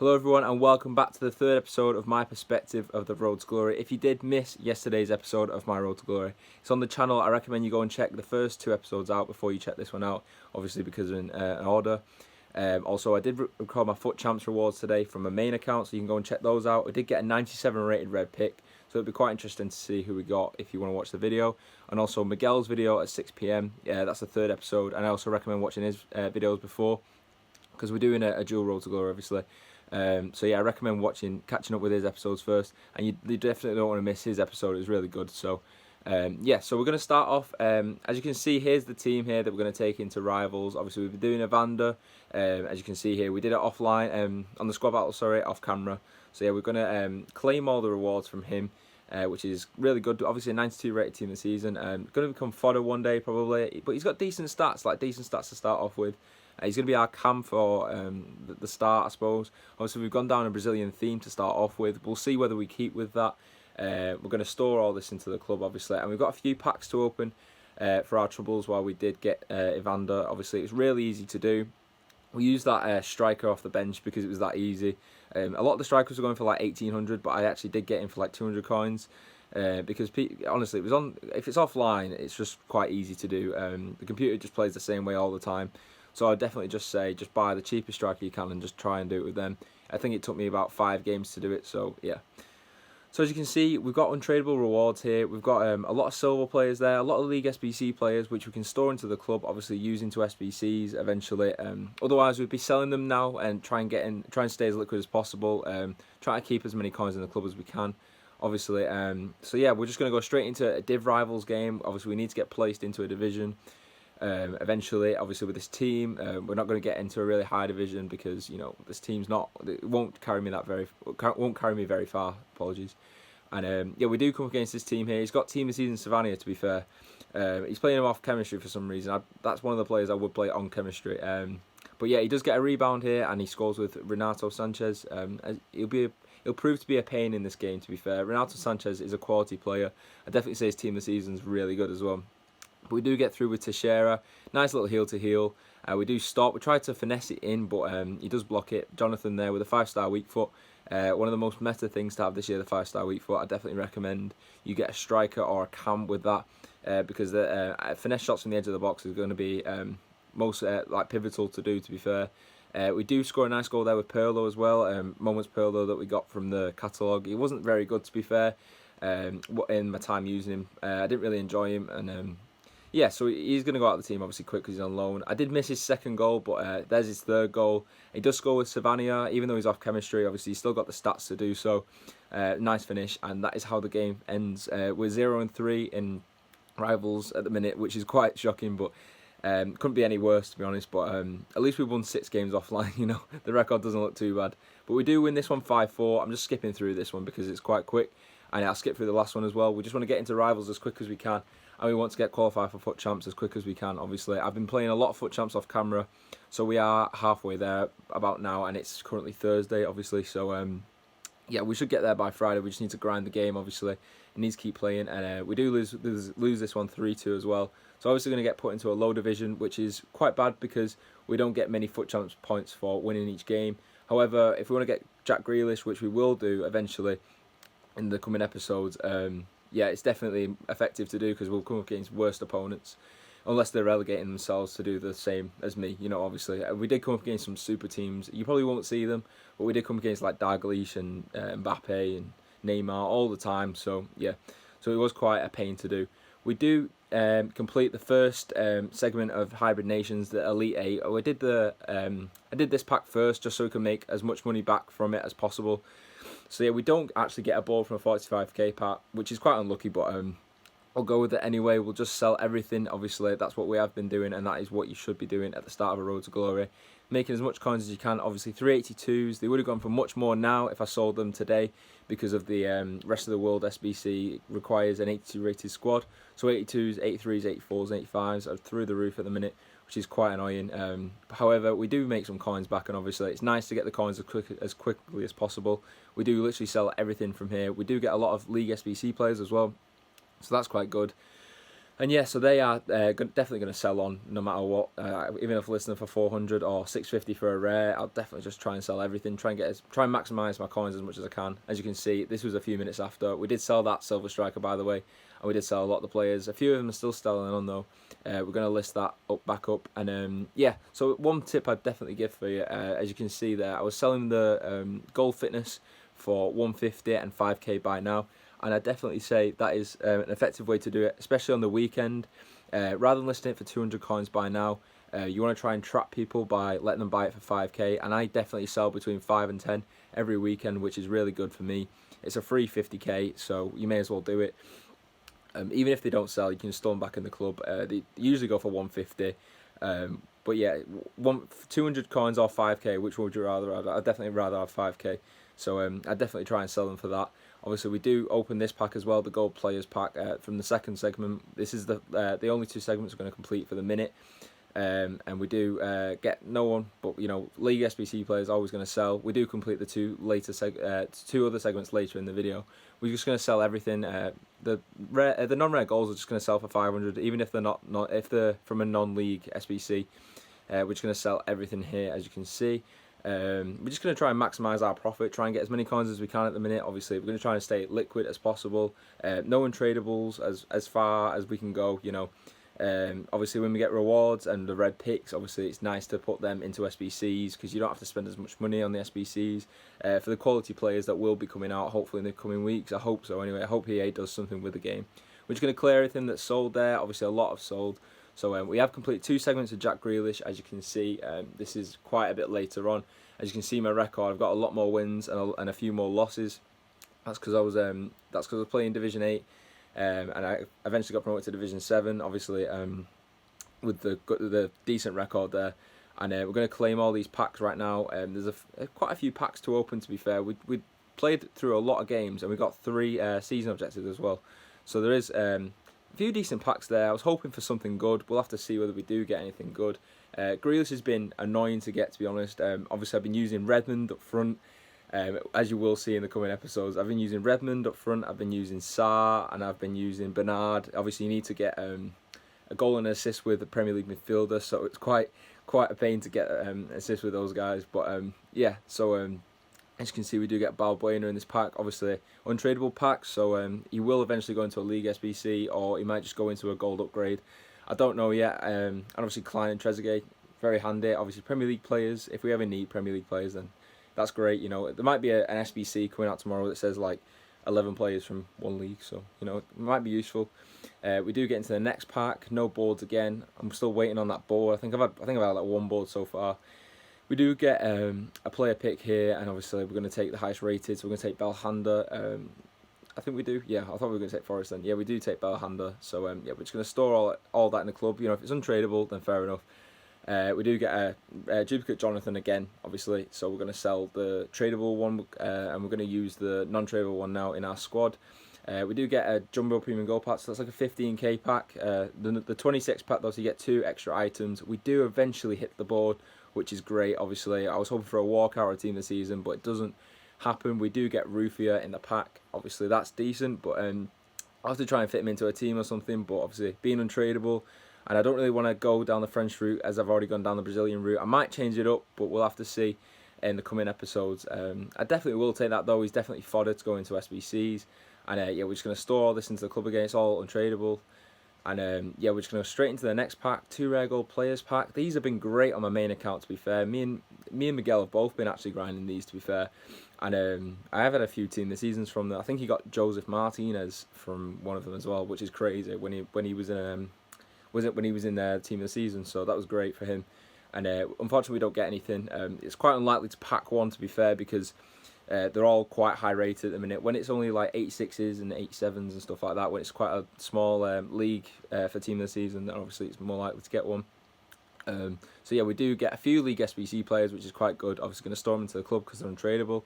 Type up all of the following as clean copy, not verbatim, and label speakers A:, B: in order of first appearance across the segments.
A: Hello everyone and welcome back to the third episode of my perspective of the Road to Glory. If you did miss yesterday's episode of my Road to Glory, it's on the channel. I recommend you go and check the first two episodes out before you check this one out, obviously because in an order. Also, I did record my FUT Champs rewards today from my main account, so you can go and check those out. I did get a 97 rated red pick, so it'll be quite interesting to see who we got if you want to watch the video. And also Miguel's video at 6 PM, that's the third episode, and I also recommend watching his videos before, because we're doing a dual Road to Glory obviously. So yeah, I recommend catching up with his episodes first, and you definitely don't want to miss his episode. It's really good. So yeah, so we're going to start off. As you can see, here's the team here that we're going to take into Rivals. Obviously, we've been doing Evander. As you can see here, we did it offline, on the squad battle, sorry, off camera. So yeah, we're going to claim all the rewards from him, which is really good. Obviously, a 92 rated team this season. Going to become fodder one day probably, but he's got decent stats, to start off with. He's going to be our cam for the start, I suppose. Obviously, we've gone down a Brazilian theme to start off with. We'll see whether we keep with that. We're going to store all this into the club, obviously. And we've got a few packs to open for our troubles while we did get Evander. Obviously, it's really easy to do. We used that striker off the bench because it was that easy. A lot of the strikers were going for like 1,800, but I actually did get him for like 200 coins. Because honestly, if it's offline, it's just quite easy to do. The computer just plays the same way all the time. So I'd definitely just say, just buy the cheapest striker you can and just try and do it with them. I think it took me about 5 games to do it, so yeah. So as you can see, we've got untradeable rewards here. We've got a lot of silver players there, a lot of League SBC players, which we can store into the club, obviously using to SBCs eventually. Otherwise, we'd be selling them now and try and stay as liquid as possible. Try to keep as many coins in the club as we can, obviously. So yeah, we're just going to go straight into a Div Rivals game. Obviously, we need to get placed into a division. Eventually, obviously with this team, we're not going to get into a really high division because this team's it won't carry me very far. Apologies. And yeah, we do come against this team here. He's got Team of the Season Savannah, to be fair. He's playing him off chemistry for some reason. That's one of the players I would play on chemistry. But yeah, he does get a rebound here and he scores with Renato Sanchez. He'll prove to be a pain in this game, to be fair. Renato Sanchez is a quality player. I definitely say his Team of the Season is really good as well. But we do get through with Teixeira. Nice little heel to heel. We do stop. We try to finesse it in, but he does block it. Jonathan there with a 5-star weak foot. One of the most meta things to have this year, the 5-star weak foot. I definitely recommend you get a striker or a cam with that, because the finesse shots from the edge of the box is going to be most pivotal to do, to be fair. We do score a nice goal there with Perlo as well. Moments Perlo that we got from the catalogue. He wasn't very good, to be fair, in my time using him. I didn't really enjoy him, and yeah, so he's going to go out of the team obviously quick because he's on loan. I did miss his second goal, but there's his third goal. He does score with Savannah, even though he's off chemistry. Obviously, he's still got the stats to do so. Nice finish, and that is how the game ends. We're 0-3 in Rivals at the minute, which is quite shocking, but couldn't be any worse, to be honest. But at least we've won 6 games offline, The record doesn't look too bad. But we do win this one 5-4. I'm just skipping through this one because it's quite quick. And I'll skip through the last one as well. We just want to get into Rivals as quick as we can. And we want to get qualified for FUT Champs as quick as we can, obviously. I've been playing a lot of FUT Champs off camera. So we are halfway there about now. And it's currently Thursday, obviously. So, yeah, we should get there by Friday. We just need to grind the game, obviously. It needs to keep playing. And we do lose this one 3-2 as well. So obviously going to get put into a low division, which is quite bad because we don't get many FUT Champs points for winning each game. However, if we want to get Jack Grealish, which we will do eventually in the coming episodes, yeah, it's definitely effective to do because we'll come up against worst opponents, unless they're relegating themselves to do the same as me, obviously. We did come up against some super teams. You probably won't see them, but we did come against like Dalglish and Mbappe and Neymar all the time. So, yeah, so it was quite a pain to do. We do complete the first segment of Hybrid Nations, the Elite 8. I did this pack first just so we can make as much money back from it as possible. So yeah, we don't actually get a ball from a 45k pack, which is quite unlucky, but I'll go with it anyway. We'll just sell everything, obviously. That's what we have been doing, and that is what you should be doing at the start of a Road to Glory. Making as much coins as you can. Obviously, 382s. They would have gone for much more now if I sold them today because of the rest of the world SBC requires an 82 rated squad. So 82s, 83s, 84s, 85s are through the roof at the minute, which is quite annoying. However, we do make some coins back, and obviously it's nice to get the coins as quickly as possible. We do literally sell everything from here. We do get a lot of League SBC players as well, so that's quite good. And yeah, so they are definitely going to sell on no matter what. Even if listening for 400 or 650 for a rare, I'll definitely just try and sell everything. Try and maximise my coins as much as I can. As you can see, this was a few minutes after. We did sell that Silver Striker, by the way, and we did sell a lot of the players. A few of them are still selling on though. We're going to list that back up. And yeah, so one tip I'd definitely give for you, as you can see there, I was selling the Gold Fitness for 150 and 5k by now. And I definitely say that is an effective way to do it, especially on the weekend. Rather than listing it for 200 coins by now, you want to try and trap people by letting them buy it for 5k. And I definitely sell between 5 and 10 every weekend, which is really good for me. It's a free 50k, so you may as well do it. Even if they don't sell, you can store them back in the club. They usually go for 150. But yeah, 200 coins or 5k, which would you rather have? I'd definitely rather have 5k. So I'd definitely try and sell them for that. Obviously, we do open this pack as well, the Gold Players pack from the second segment. This is the only two segments we're going to complete for the minute. And we do get no one, but League SBC players are always going to sell. We do complete the two other segments later in the video. We're just going to sell everything. The non-rare goals are just going to sell for 500, even if they're if they're from a non-league SBC. We're just going to sell everything here, as you can see. We're just going to try and maximise our profit, try and get as many coins as we can at the minute. Obviously, we're going to try and stay liquid as possible. No untradables as far as we can go, obviously, when we get rewards and the red picks, obviously it's nice to put them into SBCs because you don't have to spend as much money on the SBCs. For the quality players that will be coming out, hopefully in the coming weeks, I hope so anyway. I hope EA does something with the game. We're just going to clear everything that's sold there. Obviously, a lot have sold. So we have completed 2 segments of Jack Grealish, as you can see. This is quite a bit later on. As you can see my record, I've got a lot more wins and a few more losses. That's because I was playing Division 8, and I eventually got promoted to Division 7. Obviously, with the decent record there. And we're going to claim all these packs right now. There's quite a few packs to open. To be fair, we played through a lot of games and we got 3 season objectives as well. So there is a few decent packs there. I was hoping for something good. We'll have to see whether we do get anything good. Grealish has been annoying to get, to be honest. Obviously, I've been using Redmond up front. As you will see in the coming episodes, I've been using Redmond up front. I've been using Sarr and I've been using Bernard. Obviously, you need to get a goal and an assist with a Premier League midfielder, so it's quite a pain to get assist with those guys. But yeah, so as you can see, we do get Balbuena in this pack. Obviously, untradeable pack, so he will eventually go into a League SBC, or he might just go into a gold upgrade. I don't know yet. And obviously, Klein and Trezeguet, very handy. Obviously, Premier League players. If we ever need Premier League players, then that's great. There might be an SBC coming out tomorrow that says like 11 players from one league, so it might be useful. We do get into the next pack. No boards again. I'm still waiting on that board. I think I've had like 1 board so far. We do get a player pick here, and obviously we're going to take the highest rated, so we're going to take Belhanda. I think we do. Yeah, I thought we were going to take Forest then. Yeah, we do take Belhanda. So yeah, we're just going to store all that in the club. If it's untradeable, then fair enough. We do get a duplicate Jonathan again, obviously. So we're going to sell the tradable one, and we're going to use the non-tradable one now in our squad. We do get a Jumbo Premium Gold Pack, so that's like a 15k pack. The 26 pack though, so you get 2 extra items. We do eventually hit the board, which is great. Obviously, I was hoping for a walkout or a team this season, but it doesn't happen. We do get Rufia in the pack. Obviously, that's decent, but I'll have to try and fit him into a team or something. But obviously, being untradeable, and I don't really want to go down the French route as I've already gone down the Brazilian route. I might change it up, but we'll have to see in the coming episodes. I definitely will take that though. He's definitely fodder to go into SBCs. And yeah, we're just going to store all this into the club again. It's all untradeable. And yeah, we're just going to go straight into the next pack. 2 rare gold players pack. These have been great on my main account, to be fair. Me and Miguel have both been actually grinding these, to be fair. And I have had a few team this seasons from them. I think he got Joseph Martinez from one of them as well, which is crazy when he was in when he was in their team of the season. So that was great for him. And unfortunately, we don't get anything. It's quite unlikely to pack one, to be fair, because they're all quite high rated at the minute. When it's only like 86s and 87s and stuff like that, when it's quite a small league for team of the season, then obviously it's more likely to get one. So yeah, we do get a few League SBC players, which is quite good. Obviously going to store them into the club because they're untradeable.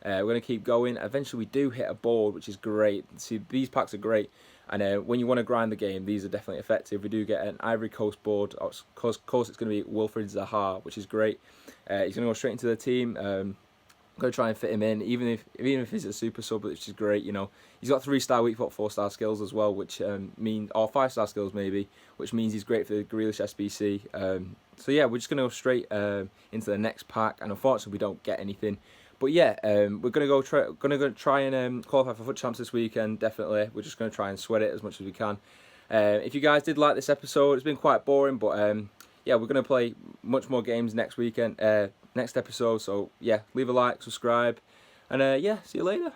A: We're going to keep going. Eventually we do hit a board, which is great. See, these packs are great. And when you want to grind the game, these are definitely effective. We do get an Ivory Coast board. Of course, it's going to be Wilfried Zaha, which is great. He's going to go straight into the team. Going to try and fit him in, even if he's a super sub, which is great. You know, he's got 3-star weak foot, 4-star skills as well, which mean, or 5-star skills maybe, which means he's great for the Grealish SBC. So yeah, we're just going to go straight into the next pack, and unfortunately we don't get anything. But yeah, we're gonna try and qualify for FUT Champs this weekend. Definitely, we're just gonna try and sweat it as much as we can. If you guys did like this episode, it's been quite boring, but yeah, we're gonna play much more games next weekend, next episode. So yeah, leave a like, subscribe, and yeah, see you later.